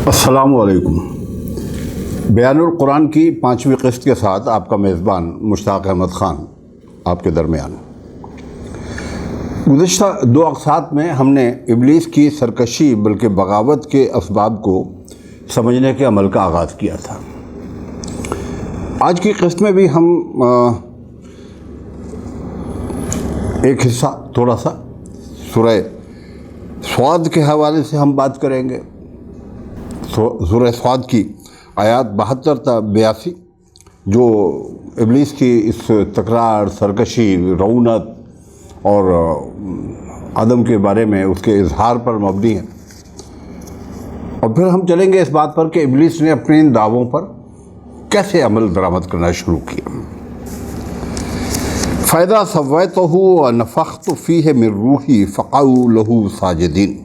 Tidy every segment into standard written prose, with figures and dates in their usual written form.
السلام علیکم۔ بیان القرآن کی 5ویں قسط کے ساتھ آپ کا میزبان مشتاق احمد خان آپ کے درمیان۔ گزشتہ 2 اقساط میں ہم نے ابلیس کی سرکشی بلکہ بغاوت کے اسباب کو سمجھنے کے عمل کا آغاز کیا تھا۔ آج کی قسط میں بھی ہم ایک حصہ تھوڑا سا سورہ صاد کے حوالے سے ہم بات کریں گے۔ سورہ صاد کی آیات 72 تا 82 جو ابلیس کی اس تکرار، سرکشی، رعونت اور عدم کے بارے میں اس کے اظہار پر مبنی ہے، اور پھر ہم چلیں گے اس بات پر کہ ابلیس نے اپنے ان دعووں پر کیسے عمل درآمد کرنا شروع کیا۔ فَإِذَا سَوَّيْتُهُ وَنَفَخْتُ فِيهِ مِن رُوحِي فَقَعُوا لَهُ سَاجِدِينَ۔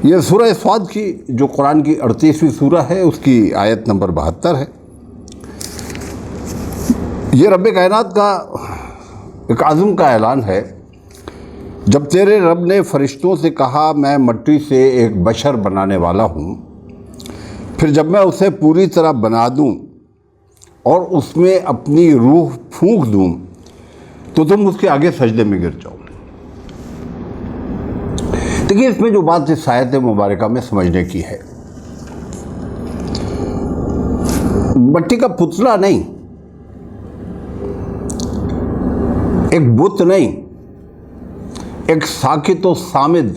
یہ سورہ صاد کی جو قرآن کی 38ویں سورہ ہے، اس کی آیت نمبر 72 ہے۔ یہ رب کائنات کا ایک عزم کا اعلان ہے۔ جب تیرے رب نے فرشتوں سے کہا میں مٹی سے ایک بشر بنانے والا ہوں، پھر جب میں اسے پوری طرح بنا دوں اور اس میں اپنی روح پھونک دوں تو تم اس کے آگے سجدے میں گر جاؤ۔ دیکھیے، اس میں جو بات اس آیت مبارکہ میں سمجھنے کی ہے، مٹی کا پتلا نہیں، ایک بت نہیں، ایک ساکت و صامد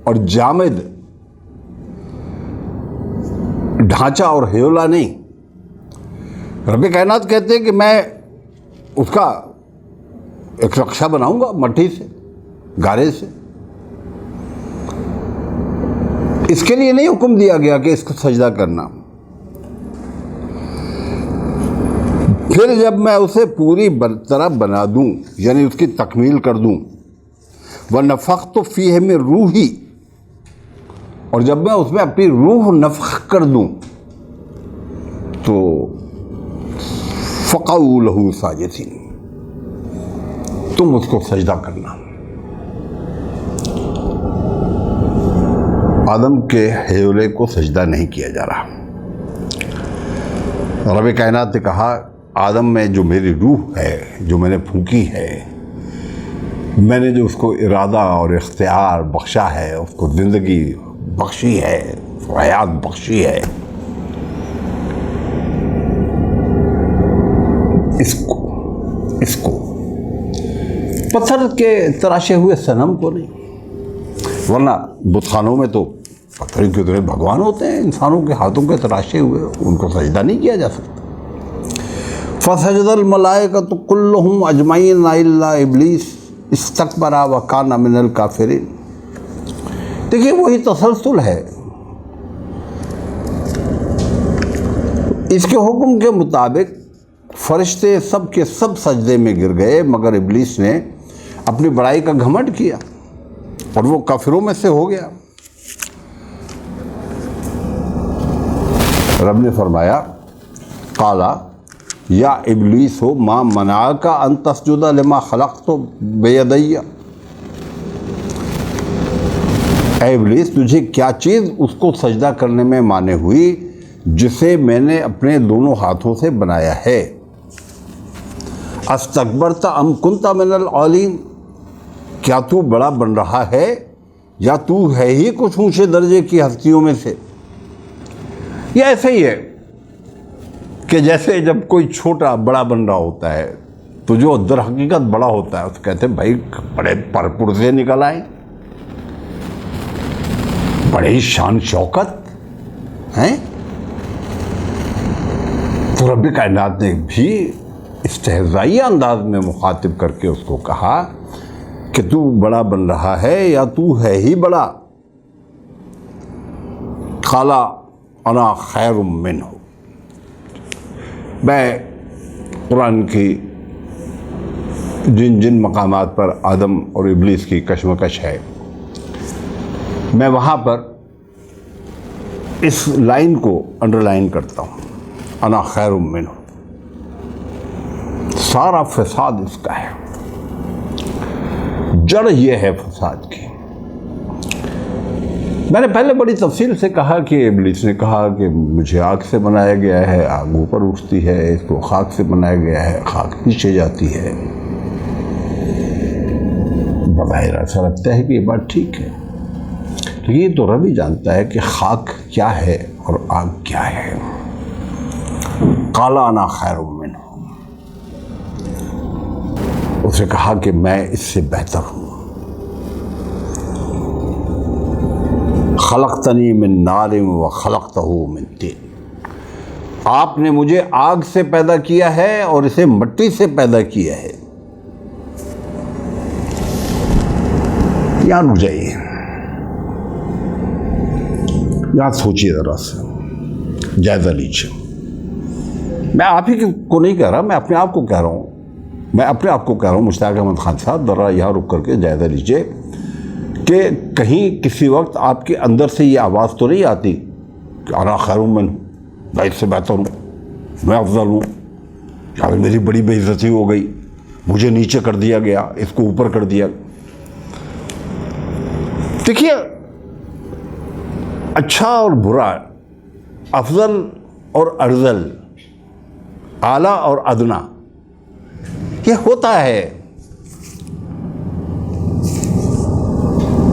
اور جامد ڈھانچہ اور ہیولا نہیں۔ رب کائنات کہتے ہیں کہ میں اس کا ایک نقشہ بناؤں گا مٹی سے، گارے سے۔ اس کے لیے نہیں حکم دیا گیا کہ اس کو سجدہ کرنا۔ پھر جب میں اسے پوری طرح بنا دوں، یعنی اس کی تکمیل کر دوں، وَنَفَخْتُ فِيهِ مِن رُوحِي، اور جب میں اس میں اپنی روح نفخ کر دوں تو فَقَعُوا لَهُ سَاجِدِينَ، تم اس کو سجدہ کرنا۔ آدم کے ہیولے کو سجدہ نہیں کیا جا رہا۔ رب کائنات نے کہا آدم میں جو میری روح ہے، جو میں نے پھونکی ہے، میں نے جو اس کو ارادہ اور اختیار بخشا ہے، اس کو زندگی بخشی ہے، حیات بخشی ہے، اس کو پتھر کے تراشے ہوئے صنم کو نہیں، ورنہ بت خانوں میں تو پتھر کے اتنے بھگوان ہوتے ہیں، انسانوں کے ہاتھوں کے تراشے ہوئے، ان کو سجدہ نہیں کیا جا سکتا۔ فَسَجَدَ الْمَلَائِكَةُ كُلُّهُمْ أَجْمَعِينَ إِلَّا إِبْلِيسَ اسْتَكْبَرَ وَكَانَ مِنَ الْكَافِرِينَ۔ دیکھیے، وہی تسلسل ہے۔ اس کے حکم کے مطابق فرشتے سب کے سب سجدے میں گر گئے، مگر ابلیس نے اپنی بڑائی کا گھمنڈ کیا اور وہ کافروں میں سے ہو گیا۔ رب نے فرمایا قالا یا ابلیس ما منعک ان تسجد لما خلقت بیدی، اے ابلیس تجھے کیا چیز اس کو سجدہ کرنے میں مانع ہوئی جسے میں نے اپنے دونوں ہاتھوں سے بنایا ہے؟ استکبرت ام کنت من العالین، کیا تو بڑا بن رہا ہے یا تو ہے ہی کچھ اونچے درجے کی ہستیوں میں سے؟ یہ ایسے ہی ہے کہ جیسے جب کوئی چھوٹا بڑا بن رہا ہوتا ہے تو جو در حقیقت بڑا ہوتا ہے اس کہتے ہیں بھائی بڑے پرپرزے نکل آئے، بڑے ہی شان شوکت ہیں۔ تو رب کائنات نے بھی استہزائی انداز میں مخاطب کر کے اس کو کہا کہ تو بڑا بن رہا ہے یا تو ہے ہی بڑا؟ قالا انا خیر منہ۔ میں قرآن کی جن مقامات پر آدم اور ابلیس کی کشمکش ہے، میں وہاں پر اس لائن کو انڈرلائن کرتا ہوں، انا خیر منہ۔ سارا فساد اس کا ہے، جڑ یہ ہے فساد کی میں نے پہلے بڑی تفصیل سے کہا کہ ابلیس نے کہا کہ مجھے آگ سے بنایا گیا ہے، آگ اوپر اٹھتی ہے، اس کو خاک سے بنایا گیا ہے، خاک نیچے جاتی ہے۔ بظاہر ایسا لگتا ہے کہ یہ بات ٹھیک ہے، تو یہ تو رب ہی جانتا ہے کہ خاک کیا ہے اور آگ کیا ہے۔ قال انا خیر منہ، اس نے کہا کہ میں اس سے بہتر ہوں۔ خلقتنی من نار وخلقتہ من طین، آپ نے مجھے آگ سے پیدا کیا ہے اور اسے مٹی سے پیدا کیا ہے۔ یہاں رک جائیے، یہاں سوچیے ذرا سا، جائزہ لیجیے۔ میں آپ ہی کو نہیں کہہ رہا، میں اپنے آپ کو کہہ رہا ہوں، مشتاق احمد خان صاحب، ذرا یہاں رک کر کے جائزہ لیجیے کہ کہیں کسی وقت آپ کے اندر سے یہ آواز تو نہیں آتی کہ انا خیر منہ، میں اس سے بہتر ہوں، میں افضل ہوں، یا میری بڑی بے عزتی ہو گئی، مجھے نیچے کر دیا گیا، اس کو اوپر کر دیا۔ دیکھیے، اچھا اور برا، افضل اور ارذل، اعلیٰ اور ادنا، یہ ہوتا ہے۔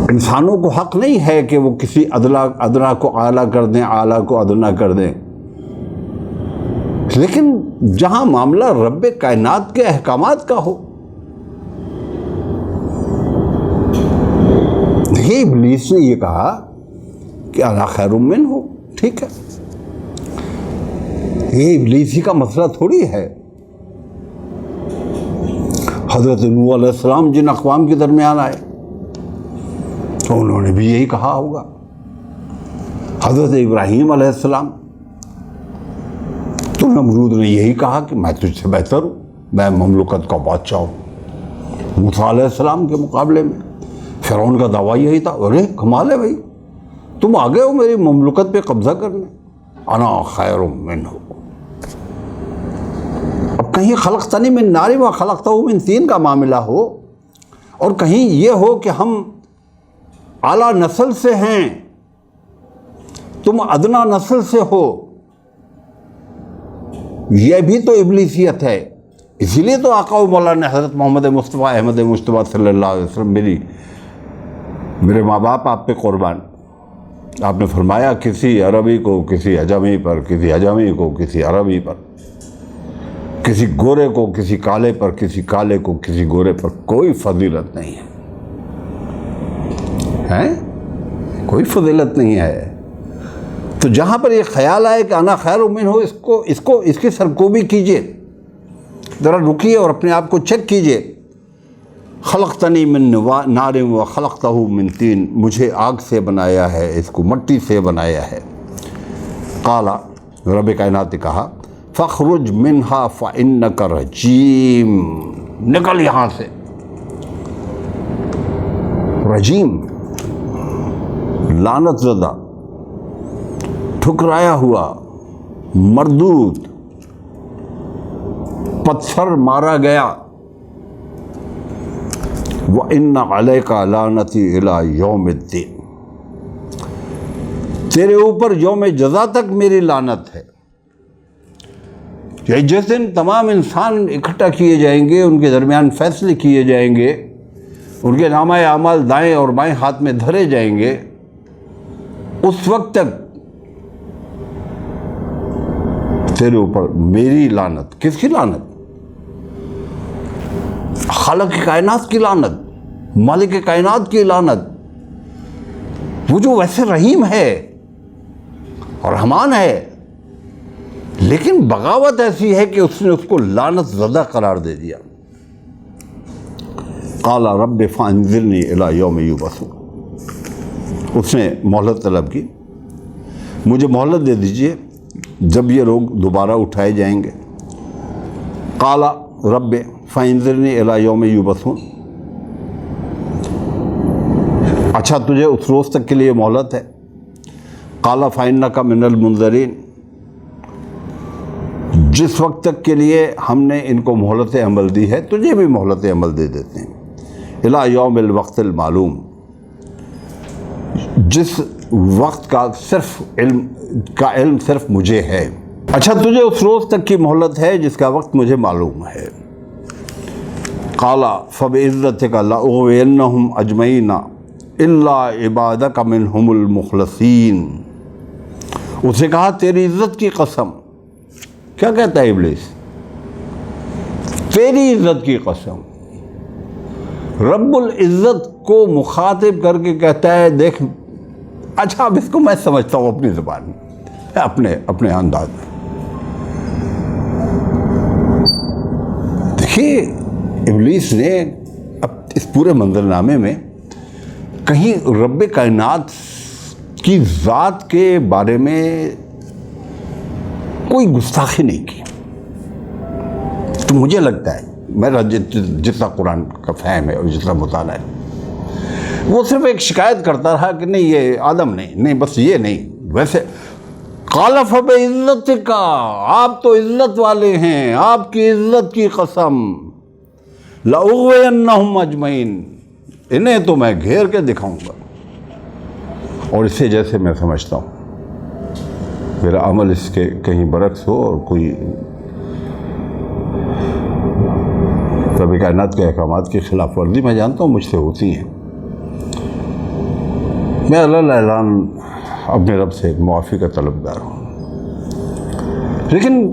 انسانوں کو حق نہیں ہے کہ وہ کسی ادنا کو اعلیٰ کر دیں، اعلیٰ کو ادنا کر دیں، لیکن جہاں معاملہ رب کائنات کے احکامات کا ہو، یہ ابلیس نے یہ کہا کہ انا خیر منہ ہو، ٹھیک ہے، یہ ابلیس ہی کا مسئلہ تھوڑی ہے۔ حضرت نوح علیہ السلام جن اقوام کے درمیان آئے تو انہوں نے بھی یہی کہا ہوگا۔ حضرت ابراہیم علیہ السلام تو نمرود نے یہی کہا کہ میں تجھ سے بہتر ہوں، میں مملکت کا بادشاہ ہوں۔ موسیٰ علیہ السلام کے مقابلے میں فرعون کا دعویٰ یہی تھا، ارے کمال ہے بھائی، تم آ گئے ہو میری مملکت پہ قبضہ کرنے، انا خیر منہ۔ اب کہیں خلقتنی من نار و خلقتہ من طین کا معاملہ ہو، اور کہیں یہ ہو کہ ہم اعلیٰ نسل سے ہیں، تم ادنا نسل سے ہو، یہ بھی تو ابلیسیت ہے۔ اسی لیے تو آقا و مولانا حضرت محمد مصطفیٰ احمد مجتبیٰ صلی اللہ علیہ وسلم، میرے ماں باپ آپ پہ قربان، آپ نے فرمایا کسی عربی کو کسی عجمی پر، کسی عجمی کو کسی عربی پر، کسی گورے کو کسی کالے پر، کسی کالے کو کسی گورے پر کوئی فضیلت نہیں ہے، کوئی فضیلت نہیں ہے۔ تو جہاں پر یہ خیال آئے کہ انا خیر منہ ہو، اس کی سرکوبی کیجئے، ذرا رکیے اور اپنے آپ کو چیک کیجئے۔ خلقتنی من نار و خلقتہ من طین، مجھے آگ سے بنایا ہے، اس کو مٹی سے بنایا ہے۔ قال، رب کائنات نے کہا، فاخرج منہا فانک رجیم، نکل یہاں سے۔ رجیم، لعنت زدہ، ٹھکرایا ہوا، مردود، پتھر مارا گیا۔ وَإِنَّ عَلَيْكَ لَعْنَتِي إِلَىٰ يَوْمِ الدِّينِ، تیرے اوپر یوم جزا تک میری لعنت ہے۔ جس دن تمام انسان اکٹھا کیے جائیں گے، ان کے درمیان فیصلے کیے جائیں گے، ان کے نامہ اعمال دائیں اور بائیں ہاتھ میں دھرے جائیں گے، اس وقت تک تیرے اوپر میری لعنت۔ کس کی لعنت؟ خالق کائنات کی لعنت، مالک کائنات کی لعنت، وہ جو ویسے رحیم ہے اور رحمان ہے، لیکن بغاوت ایسی ہے کہ اس نے اس کو لعنت زدہ قرار دے دیا۔ قال رب فانظرنی الی یوم یبعثون، اس نے مہلت طلب کی، مجھے مہلت دے دیجئے جب یہ لوگ دوبارہ اٹھائے جائیں گے۔ قال رب فانظرنی الی یوم یبعثون، اچھا تجھے اس روز تک کے لیے مہلت ہے۔ قال فانک من المنظرین، جس وقت تک کے لیے ہم نے ان کو مہلت عمل دی ہے تجھے بھی مہلت عمل دے دیتے ہیں۔ الی یوم الوقت المعلوم، جس وقت کا علم صرف مجھے ہے. اچھا تجھے اس روز تک کی مہلت ہے جس کا وقت مجھے معلوم ہے. قال فبعزتک لأغوینہم اجمعین الا عبادک منہم المخلصین. اسے کہا تیری عزت کی قسم. کیا کہتا ہے ابلیس؟ تیری عزت کی قسم. رب العزت کو مخاطب کر کے کہتا ہے دیکھ، اچھا اب اس کو میں سمجھتا ہوں اپنی زبان میں، اپنے انداز میں. دیکھیے ابلیس نے اب اس پورے منظرنامے میں کہیں رب کائنات کی ذات کے بارے میں کوئی گستاخی نہیں کی. تو مجھے لگتا ہے میرا جتنا قرآن کا فہم ہے اور جتنا مطالعہ ہے، وہ صرف ایک شکایت کرتا رہا کہ نہیں یہ آدم نہیں بس یہ نہیں. ویسے قال فبعزتک، آپ تو عزت والے ہیں، آپ کی عزت کی قسم، لأغوینہم اجمعین، انہیں تو میں گھیر کے دکھاؤں گا. اور اسے جیسے میں سمجھتا ہوں میرا عمل اس کے کہیں برعکس ہو اور کوئی رب کائنات کے احکامات کی خلاف ورزی میں جانتا ہوں مجھ سے ہوتی ہیں، میں اللہ اعلان اپنے رب سے معافی کا طلبگار ہوں. لیکن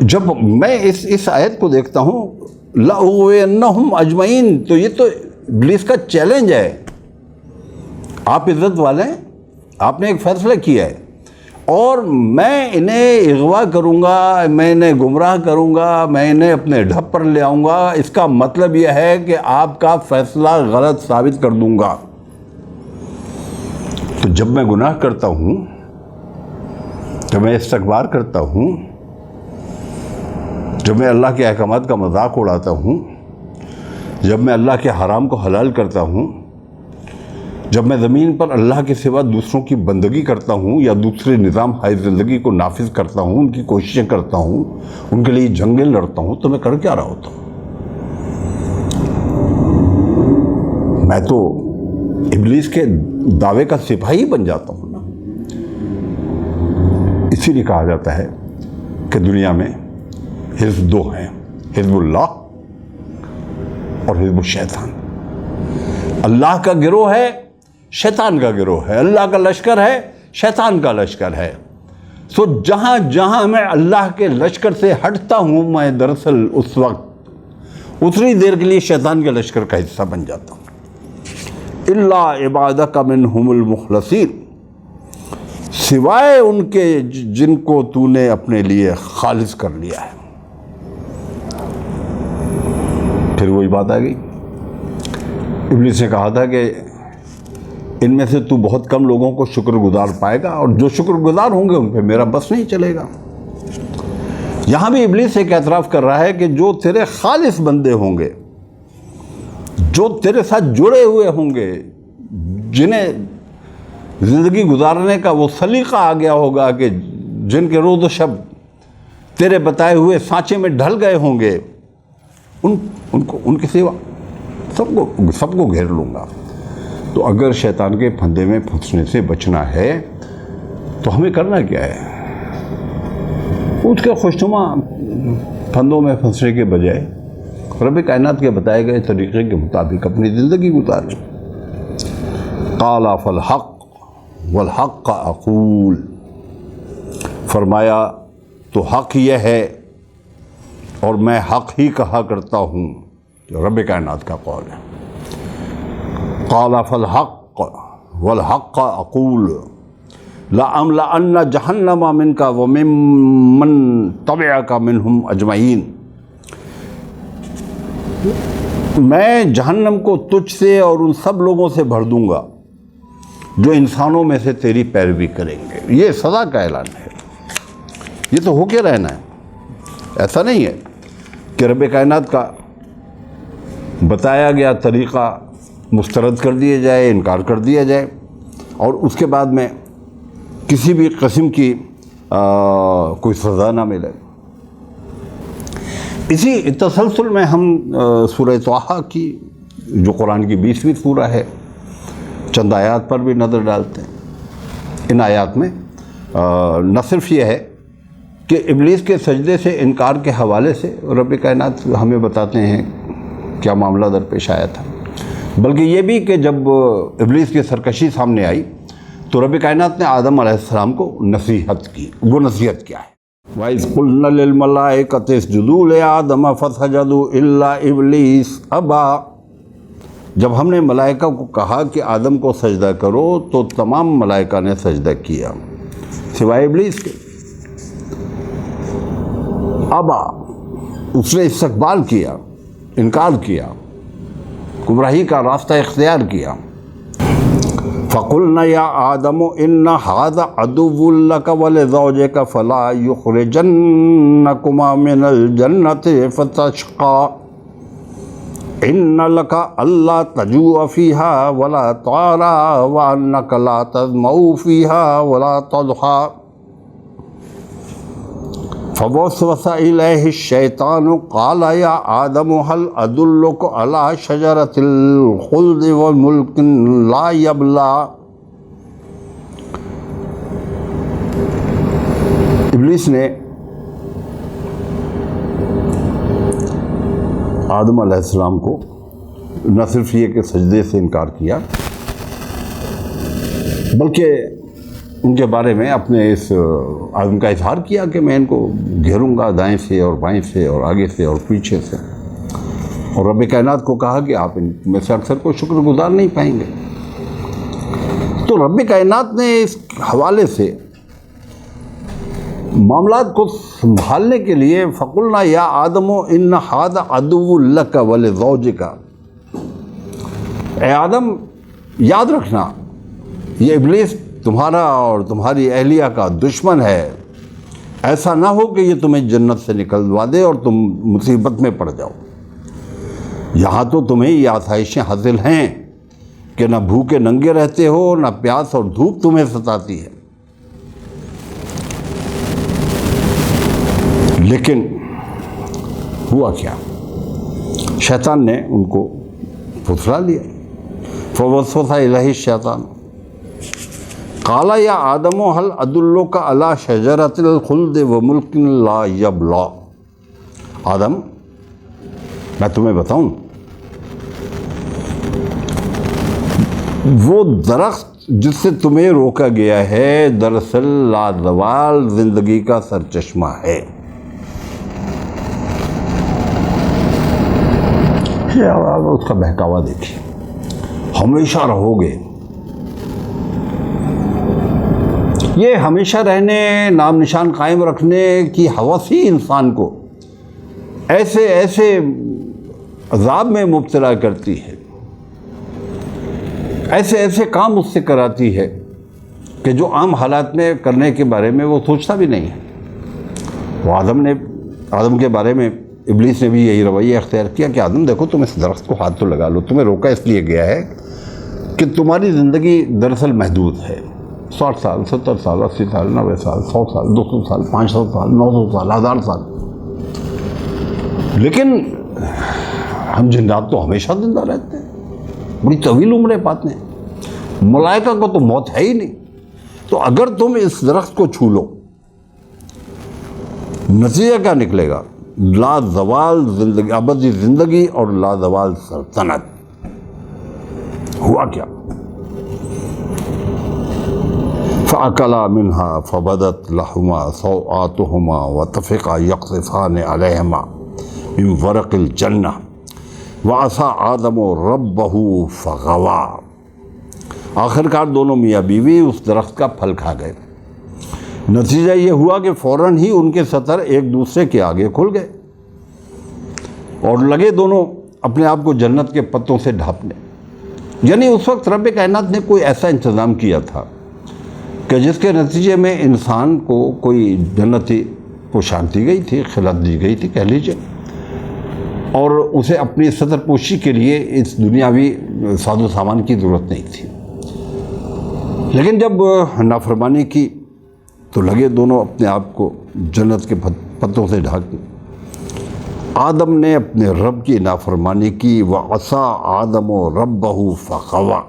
جب میں اس آیت کو دیکھتا ہوں لأغوینہم اجمعین، تو یہ تو ابلیس کا چیلنج ہے. آپ عزت والے ہیں، آپ نے ایک فیصلہ کیا ہے اور میں انہیں اغوا کروں گا، میں انہیں گمراہ کروں گا، میں انہیں اپنے ڈھب پر لے آؤں گا. اس کا مطلب یہ ہے کہ آپ کا فیصلہ غلط ثابت کر دوں گا. تو جب میں گناہ کرتا ہوں، جب میں استکبار کرتا ہوں، جب میں اللہ کے احکامات کا مذاق اڑاتا ہوں، جب میں اللہ کے حرام کو حلال کرتا ہوں، جب میں زمین پر اللہ کے سوا دوسروں کی بندگی کرتا ہوں یا دوسرے نظام ہائے زندگی کو نافذ کرتا ہوں، ان کی کوششیں کرتا ہوں، ان کے لیے جنگیں لڑتا ہوں، تو میں کر کیا رہا ہوتا ہوں؟ میں تو ابلیس کے دعوے کا سپاہی بن جاتا ہوں نا. اسی لیے کہا جاتا ہے کہ دنیا میں حزب دو ہیں، حزب اللہ اور حزب الشیطان. اللہ کا گروہ ہے، شیطان کا گروہ ہے. اللہ کا لشکر ہے، شیطان کا لشکر ہے. سو جہاں جہاں میں اللہ کے لشکر سے ہٹتا ہوں، میں دراصل اس وقت اتنی دیر کے لیے شیطان کے لشکر کا حصہ بن جاتا ہوں. الا عبادک منہم المخلصین، سوائے ان کے جن کو تو نے اپنے لیے خالص کر لیا ہے. پھر وہی بات آ گئی، ابلیس نے کہا تھا کہ ان میں سے تو بہت کم لوگوں کو شکر گزار پائے گا، اور جو شکر گزار ہوں گے ان پہ میرا بس نہیں چلے گا. یہاں بھی ابلیس ایک اعتراف کر رہا ہے کہ جو تیرے خالص بندے ہوں گے، جو تیرے ساتھ جڑے ہوئے ہوں گے، جنہیں زندگی گزارنے کا وہ سلیقہ آ گیا ہوگا، کہ جن کے روز و شب تیرے بتائے ہوئے سانچے میں ڈھل گئے ہوں گے، ان کے سوا سب کو گھیر لوں گا. تو اگر شیطان کے پھندے میں پھنسنے سے بچنا ہے تو ہمیں کرنا کیا ہے؟ اس کے خوشنما پھندوں میں پھنسنے کے بجائے رب کائنات کے بتائے گئے طریقے کے مطابق اپنی زندگی گزاریں. قال فالحق والحق اقول، فرمایا تو حق یہ ہے اور میں حق ہی کہا کرتا ہوں، جو رب کائنات کا قول ہے. قال فالحق والحق اقول لأملأن جہنم منک وممن تبعک منہم اجمعین، میں جہنم کو تجھ سے اور ان سب لوگوں سے بھر دوں گا جو انسانوں میں سے تیری پیروی کریں گے. یہ سزا کا اعلان ہے، یہ تو ہو کے رہنا ہے. ایسا نہیں ہے کہ رب کائنات کا بتایا گیا طریقہ مسترد کر دیا جائے، انکار کر دیا جائے، اور اس کے بعد میں کسی بھی قسم کی کوئی سزا نہ ملے. اسی تسلسل میں ہم سورہ طٰہٰ کی، جو قرآن کی 20ویں سورہ ہے، چند آیات پر بھی نظر ڈالتے ہیں۔ ان آیات میں نہ صرف یہ ہے کہ ابلیس کے سجدے سے انکار کے حوالے سے رب کائنات ہمیں بتاتے ہیں کیا معاملہ درپیش آیا تھا، بلکہ یہ بھی کہ جب ابلیس کی سرکشی سامنے آئی تو رب کائنات نے آدم علیہ السلام کو نصیحت کی۔ وہ نصیحت کیا ہے؟ وَإِذْ قُلْنَا لِلْمَلَائِكَةِ اسْجُدُوا لِآدَمَ فَسَجَدُوا إِلَّا إِبْلِيسَ أَبَىٰ، جب ہم نے ملائکہ کو کہا کہ آدم کو سجدہ کرو تو تمام ملائکہ نے سجدہ کیا سوائے ابلیس کے۔ ابا، اس نے استکبار کیا، انکار کیا، گمراہی کا راستہ اختیار کیا۔ فَقُلْنَا يَا آدَمُ إِنَّ هَذَا عَدُوٌّ لَكَ وَلِزَوْجِكَ فَلَا يُخْرِجَنَّكُمَا مِنَ الْجَنَّةِ فَتَشْقَىٰ إِنَّ لَكَ أَلَّا تَجُوعَ فِيهَا وَلَا تَعْرَىٰ وَأَنَّكَ لَا تَظْمَأُ فِيهَا وَلَا تَضْحَىٰ۔ فوسوس إلیہ الشیطان قال یا آدم هل أدلک علی شجرۃ الخلد وملک لا یبلی۔ ابلیس نے آدم علیہ السلام کو نہ صرف یہ کہ سجدے سے انکار کیا، بلکہ ان کے بارے میں اپنے اس عزم کا اظہار کیا کہ میں ان کو گھیروں گا دائیں سے اور بائیں سے اور آگے سے اور پیچھے سے، اور رب کائنات کو کہا کہ آپ ان میں سے اکثر کو شکر گزار نہیں پائیں گے۔ تو رب کائنات نے اس حوالے سے معاملات کو سنبھالنے کے لیے فقلنا یا آدم ان ھذا عدو لک ولزوجک، اے آدم یاد رکھنا یہ ابلیس تمہارا اور تمہاری اہلیہ کا دشمن ہے، ایسا نہ ہو کہ یہ تمہیں جنت سے نکلوا دے اور تم مصیبت میں پڑ جاؤ۔ یہاں تو تمہیں یہ آسائشیں حاصل ہیں کہ نہ بھوکے ننگے رہتے ہو، نہ پیاس اور دھوپ تمہیں ستاتی ہے۔ لیکن ہوا کیا؟ شیطان نے ان کو پھسلا لیا۔ فوسوس الیہ الشیطان قال یا آدم هل ادلک علی شجرۃ الخلد وملک لا یبلی۔ آدم، میں تمہیں بتاؤں وہ درخت جس سے تمہیں روکا گیا ہے دراصل لازوال زندگی کا سرچشمہ ہے۔ اس کا بہکاوا دیکھیے، ہمیشہ رہو گے۔ یہ ہمیشہ رہنے، نام نشان قائم رکھنے کی ہوس ہی انسان کو ایسے ایسے عذاب میں مبتلا کرتی ہے، ایسے ایسے کام اس سے کراتی ہے کہ جو عام حالات میں کرنے کے بارے میں وہ سوچتا بھی نہیں ہے۔ وہ آدم کے بارے میں ابلیس نے بھی یہی رویہ اختیار کیا کہ آدم دیکھو تم اس درخت کو ہاتھ تو لگا لو، تمہیں روکا اس لیے گیا ہے کہ تمہاری زندگی دراصل محدود ہے، 60 سال، 70 سال، 80 سال، 90 سال، 100 سال، 200 سال، 500 سال، 900 سال، 1000 سال، لیکن ہم جنات تو ہمیشہ زندہ رہتے ہیں، بڑی طویل عمریں پاتے ہیں۔ ملائکہ کو تو موت ہے ہی نہیں۔ تو اگر تم اس درخت کو چھو لو، نتیجہ کیا نکلے گا؟ لازوال زندگی، ابدی زندگی اور لازوال سلطنت۔ ہوا کیا؟ فَأَكَلَا مِنْهَا فَبَدَتْ لَهُمَا سَوْآتُهُمَا وَطَفِقَا يَقْصِفَانِ عَلَيْهِمَا مِنْ وَرَقِ الْجَنَّةِ وَعَصَىٰ آدَمُ رَبَّهُ فَغَوَىٰ۔ آخرکار دونوں میاں بیوی اس درخت کا پھل کھا گئے۔ نتیجہ یہ ہوا کہ فوراً ہی ان کے سطر ایک دوسرے کے آگے کھل گئے اور لگے دونوں اپنے آپ کو جنت کے پتوں سے ڈھانپنے۔ یعنی اس وقت رب کائنات نے کوئی ایسا انتظام کیا تھا کہ جس کے نتیجے میں انسان کو کوئی جنتی پوشاک دی گئی تھی، خلعت دی گئی تھی کہہ لیجیے، اور اسے اپنی سطر پوشی کے لیے اس دنیاوی ساز و سامان کی ضرورت نہیں تھی۔ لیکن جب نافرمانی کی تو لگے دونوں اپنے آپ کو جنت کے پتوں سے ڈھانکنے۔ آدم نے اپنے رب کی نافرمانی کی، وَعَصَىٰ آدَمُ رَبَّهُ فَغَوَىٰ،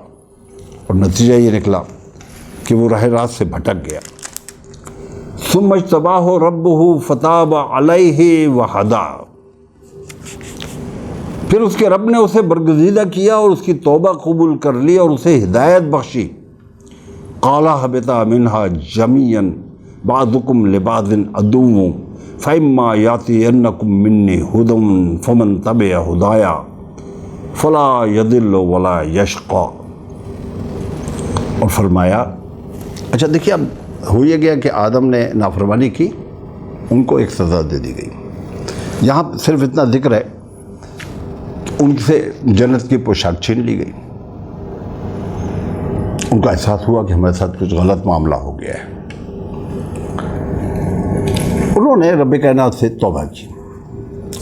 اور نتیجہ یہ نکلا کہ وہ راہ راست سے بھٹک گیا۔ ثم اجتباہ ربہ فتاب علیہ وہدی، پھر اس کے رب نے اسے برگزیدہ کیا اور اس کی توبہ قبول کر لی اور اسے ہدایت بخشی۔ قال اہبطا منہا جمیعا بعضکم لبعض عدو فإما یأتینکم منی ھدی فمن تبع ھدایا فلا یضل ولا یشقی۔ اور فرمایا، اچھا دیکھیے اب ہو یہ گیا کہ آدم نے نافرمانی کی، ان کو ایک سزا دے دی گئی۔ یہاں صرف اتنا ذکر ہے کہ ان سے جنت کی پوشاک چھین لی گئی، ان کا احساس ہوا کہ ہمارے ساتھ کچھ غلط معاملہ ہو گیا ہے۔ انہوں نے رب کائنات سے توبہ کی۔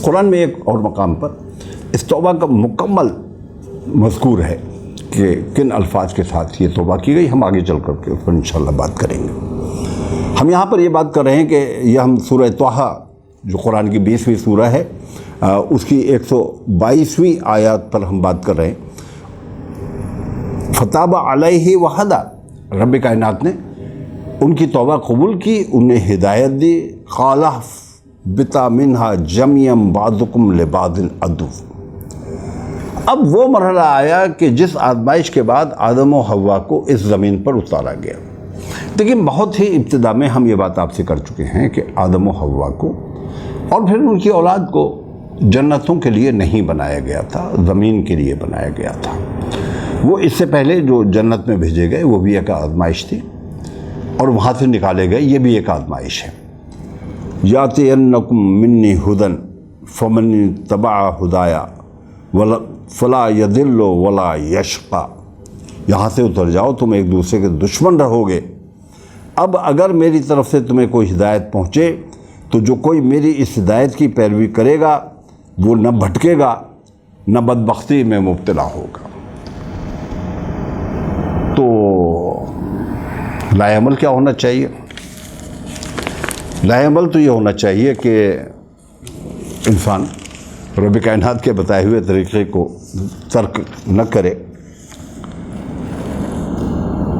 قرآن میں ایک اور مقام پر اس توبہ کا مکمل مذکور ہے کہ کن الفاظ کے ساتھ یہ توبہ کی گئی، ہم آگے چل کر کے اس پر انشاءاللہ بات کریں گے۔ ہم یہاں پر یہ بات کر رہے ہیں کہ یہ ہم سورہ طٰہٰ جو قرآن کی 20ویں سورہ ہے اس کی 122ویں آیات پر ہم بات کر رہے ہیں۔ فتاب علیہ وہدی، رب کائنات نے ان کی توبہ قبول کی، انہیں ہدایت دی۔ قال اہبطا منہا جمیعا بعضکم لبعض عدو۔ اب وہ مرحلہ آیا کہ جس آزمائش کے بعد آدم و حوا کو اس زمین پر اتارا گیا۔ دیکھیں بہت ہی ابتدا میں ہم یہ بات آپ سے کر چکے ہیں کہ آدم و حوا کو اور پھر ان کی اولاد کو جنتوں کے لیے نہیں بنایا گیا تھا، زمین کے لیے بنایا گیا تھا۔ وہ اس سے پہلے جو جنت میں بھیجے گئے وہ بھی ایک آزمائش تھی، اور وہاں سے نکالے گئے یہ بھی ایک آزمائش ہے۔ یاتینکم منی ھدی فمن تبع ھدایا فلا یضل ولا یشقی، یہاں سے اتر جاؤ، تم ایک دوسرے کے دشمن رہو گے۔ اب اگر میری طرف سے تمہیں کوئی ہدایت پہنچے تو جو کوئی میری اس ہدایت کی پیروی کرے گا وہ نہ بھٹکے گا نہ بدبختی میں مبتلا ہوگا۔ تو لائے عمل کیا ہونا چاہیے؟ لائے عمل تو یہ ہونا چاہیے کہ انسان رب کائنات کے بتائے ہوئے طریقے کو ترک نہ کرے۔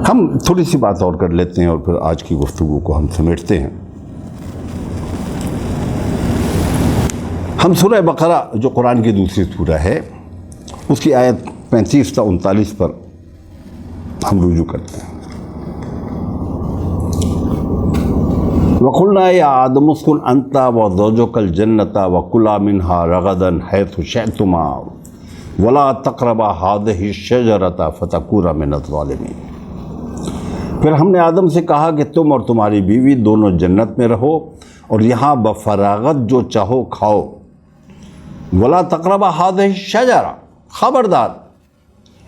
ہم تھوڑی سی بات اور کر لیتے ہیں اور پھر آج کی گفتگو کو ہم سمیٹتے ہیں۔ ہم سورہ بقرہ جو قرآن کی دوسری سورہ ہے اس کی آیت 35 تا 39 پر ہم رجوع کرتے ہیں۔ وَقُلْنَا يَا آدَمُ اسْكُنْ أَنْتَ وَزَوْجُكَ الْجَنَّةَ وَكُلَا مِنْهَا رَغَدًا حَيْثُ شِئْتُمَا وَلَا تَقْرَبَا هَٰذِهِ الشَّجَرَةَ فَتَكُونَا مِنَ الظَّالِمِينَ۔ پھر ہم نے آدم سے کہا کہ تم اور تمہاری بیوی دونوں جنت میں رہو اور یہاں بفراغت جو چاہو کھاؤ۔ وَلَا تَقْرَبَا هَٰذِهِ الشَّجَرَةَ، خبردار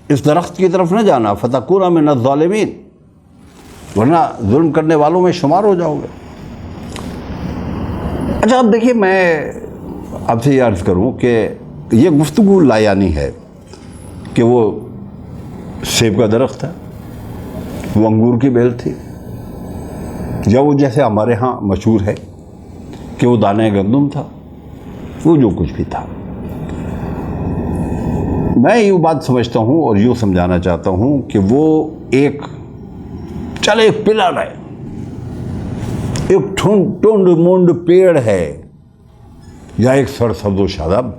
اس درخت کی طرف نہ جانا، فَتَكُونَا مِنَ الظَّالِمِينَ، ورنہ ظلم کرنے والوں میں شمار ہو جاؤ گے۔ اچھا اب دیکھیے میں آپ سے یہ عرض کروں کہ یہ گفتگو لایانی ہے کہ وہ سیب کا درخت ہے، وہ انگور کی بیل تھی، یا وہ جیسے ہمارے ہاں مشہور ہے کہ وہ دانہ گندم تھا، وہ جو کچھ بھی تھا۔ میں یوں بات سمجھتا ہوں اور یوں سمجھانا چاہتا ہوں کہ وہ ایک پلر ہے، ایک ٹونڈ مونڈ پیڑ ہے، یا ایک سرسبز و شاداب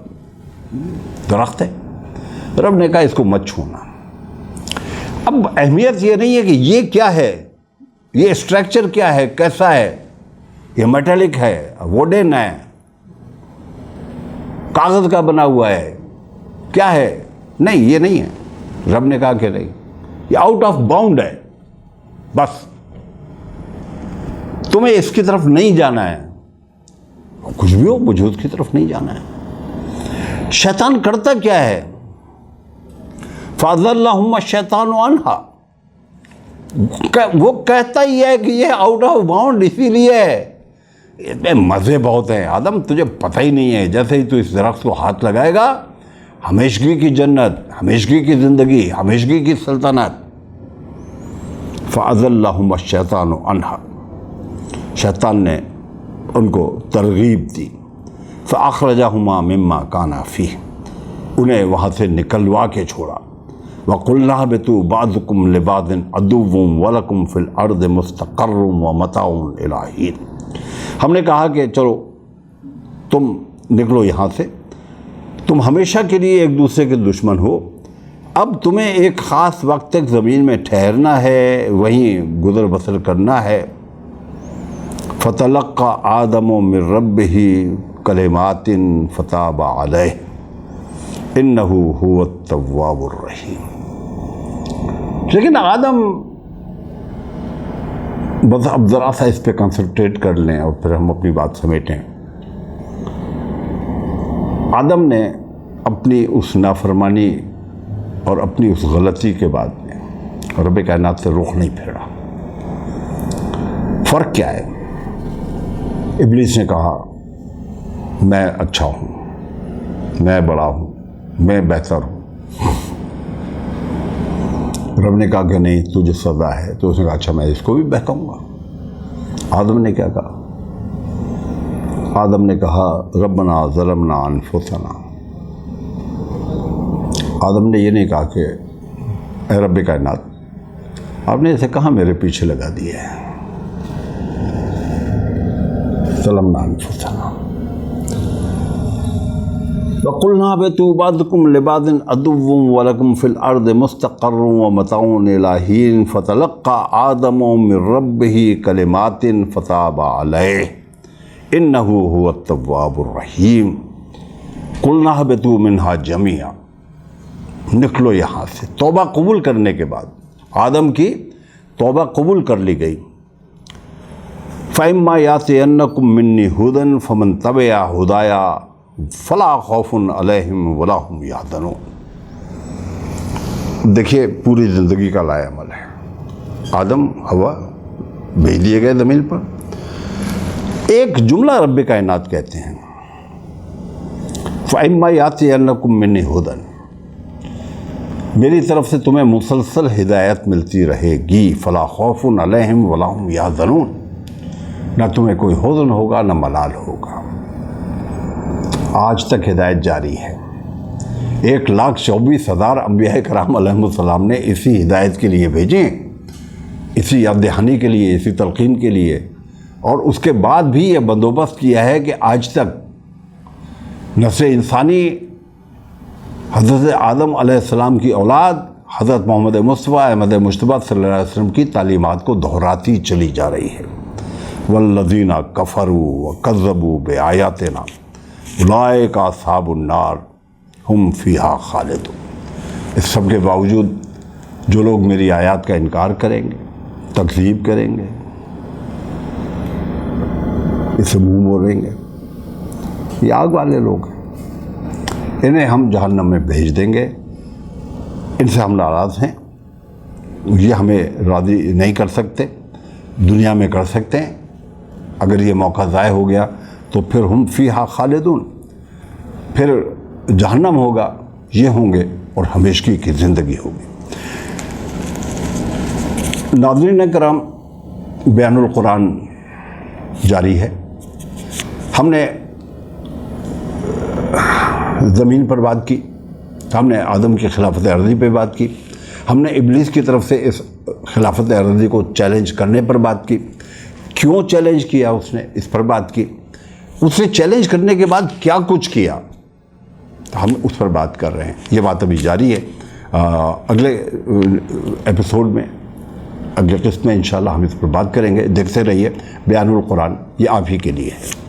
درخت ہے۔ رب نے کہا اس کو مت چھونا۔ اب اہمیت یہ نہیں ہے کہ یہ کیا ہے، یہ اسٹرکچر کیا ہے، کیسا ہے، یہ میٹلک ہے، ووڈن ہے، کاغذ کا بنا ہوا ہے، کیا ہے، نہیں یہ نہیں ہے۔ رب نے کہا کہ نہیں، یہ آؤٹ آف باؤنڈ ہے، بس تمہیں اس کی طرف نہیں جانا ہے، کچھ بھی ہو مجھے اس کی طرف نہیں جانا ہے۔ شیطان کرتا کیا ہے؟ فَأَزَلَّهُمَ الشَّيْطَانُ عَنْهَا، وہ کہتا ہی ہے کہ یہ آؤٹ آف باؤنڈ، اسی لیے اس میں مزے بہت ہیں۔ آدم تجھے پتہ ہی نہیں ہے، جیسے ہی تو اس درخت کو ہاتھ لگائے گا ہمیشگی کی جنت، ہمیشگی کی زندگی، ہمیشگی کی سلطنت۔ فَأَزَلَّهُمَ الشَّيْطَانُ عَنْهَا، شیطان نے ان کو ترغیب دی۔ فَأَخْرَجَهُمَا مِمَّا كَانَا فِيهِ، انہیں وہاں سے نکلوا کے چھوڑا۔ وَقُلْنَا اهْبِطُوا بَعْضُكُمْ لِبَعْضٍ عَدُوٌّ وَلَكُمْ فِي الْأَرْضِ مُسْتَقَرٌّ وَمَتَاعٌ إِلَىٰ حِينٍ۔ ہم نے کہا کہ چلو تم نکلو یہاں سے، تم ہمیشہ کے لیے ایک دوسرے کے دشمن ہو، اب تمہیں ایک خاص وقت تک زمین میں ٹھہرنا ہے، وہیں گزر بسر کرنا ہے۔ فَتَلَقَّىٰ آدَمُ مِن رَّبِّهِ كَلِمَاتٍ فَتَابَ عَلَيْهِ إِنَّهُ هُوَ التَّوَّابُ الرَّحِيمُ۔ لیکن آدم، بس اب ذرا سا اس پہ کنسنٹریٹ کر لیں اور پھر ہم اپنی بات سمیٹیں۔ آدم نے اپنی اس نافرمانی اور اپنی اس غلطی کے بعد میں رب کائنات سے رخ نہیں پھیرا۔ فرق کیا ہے؟ ابلیس نے کہا میں اچھا ہوں، میں بڑا ہوں، میں بہتر ہوں۔ رب نے کہا کہ نہیں، تجھے سزا ہے، تو اس نے کہا اچھا میں اس کو بھی بہکاؤں گا۔ آدم نے کیا کہا؟ آدم نے کہا ربنا ظلمنا انفسنا۔ آدم نے یہ نہیں کہا کہ اے رب کائنات آپ نے اسے کہاں میرے پیچھے لگا دیا ہے۔ ظلمنا انفسنا وَقُلْنَا اهْبِطُوا بَعْضُكُمْ لِبَعْضٍ عَدُوٌّ وَلَكُمْ فِي الْأَرْضِ مُسْتَقَرٌّ وَمَتَاعٌ إِلَىٰ حِينٍ فَتَلَقَّىٰ آدَمُ مِن رَّبِّهِ كَلِمَاتٍ فَتَابَ عَلَيْهِ إِنَّهُ هُوَ التَّوَّابُ الرَّحِيمُ۔ قُلْنَا اهْبِطُوا مِنْهَا جَمِيعًا، نکلو یہاں سے۔ توبہ قبول کرنے کے بعد آدم کی توبہ قبول کر لی گئی۔ فَإِمَّا يَأْتِيَنَّكُم مِّنِّي هُدًى فَمَن تَبِعَ هُدَايَ فَلَا خَوْفٌ عَلَيْهِمْ وَلَا هُمْ يَحْزَنُونَ۔ دیکھیے پوری زندگی کا لائے عمل ہے۔ آدم ہوا بھیج دیے گئے زمین پر، ایک جملہ رب کائنات کہتے ہیں فَإِمَّا يَأْتِيَنَّكُم مِّنِّي هُدًى، میری طرف سے تمہیں مسلسل ہدایت ملتی رہے گی، فَلَا خَوْفٌ عَلَيْهِمْ وَلَا هُمْ يَحْزَنُونَ، نہ تمہیں کوئی حزن ہوگا نہ ملال ہوگا۔ آج تک ہدایت جاری ہے۔ 1,24,000 انبیاء کرام علیہم السلام نے اسی ہدایت کے لیے بھیجے، اسی یاد دہانی کے لیے، اسی تلقین کے لیے، اور اس کے بعد بھی یہ بندوبست کیا ہے کہ آج تک نسل انسانی حضرت آدم علیہ السلام کی اولاد حضرت محمد مصطفیٰ احمد مجتبیٰ صلی اللہ علیہ وسلم کی تعلیمات کو دہراتی چلی جا رہی ہے۔ والذین کفروا وکذبوا بآیاتنا اولئک اصحاب النار ہم فیہا خالدون۔ اس سب کے باوجود جو لوگ میری آیات کا انکار کریں گے، تکذیب کریں گے، اسے منہ موڑیں گے، یہ آگ والے لوگ ہیں، انہیں ہم جہنم میں بھیج دیں گے۔ ان سے ہم ناراض ہیں، یہ ہمیں راضی نہیں کر سکتے، دنیا میں کر سکتے ہیں، اگر یہ موقع ضائع ہو گیا تو پھر ہم فیہا خالدون، پھر جہنم ہوگا، یہ ہوں گے اور ہمیشگی کی زندگی ہوگی۔ ناظرین کرام، بیان القرآن جاری ہے۔ ہم نے زمین پر بات کی، ہم نے آدم کی خلافت ارضی پہ بات کی، ہم نے ابلیس کی طرف سے اس خلافت ارضی کو چیلنج کرنے پر بات کی، کیوں چیلنج کیا اس نے، اس پر بات کی، اس نے چیلنج کرنے کے بعد کیا کچھ کیا، ہم اس پر بات کر رہے ہیں۔ یہ بات ابھی جاری ہے۔ اگلے ایپیسوڈ میں، اگلے قسط میں انشاءاللہ ہم اس پر بات کریں گے۔ دیکھتے رہیے بیان القرآن، یہ آپ ہی کے لیے ہے۔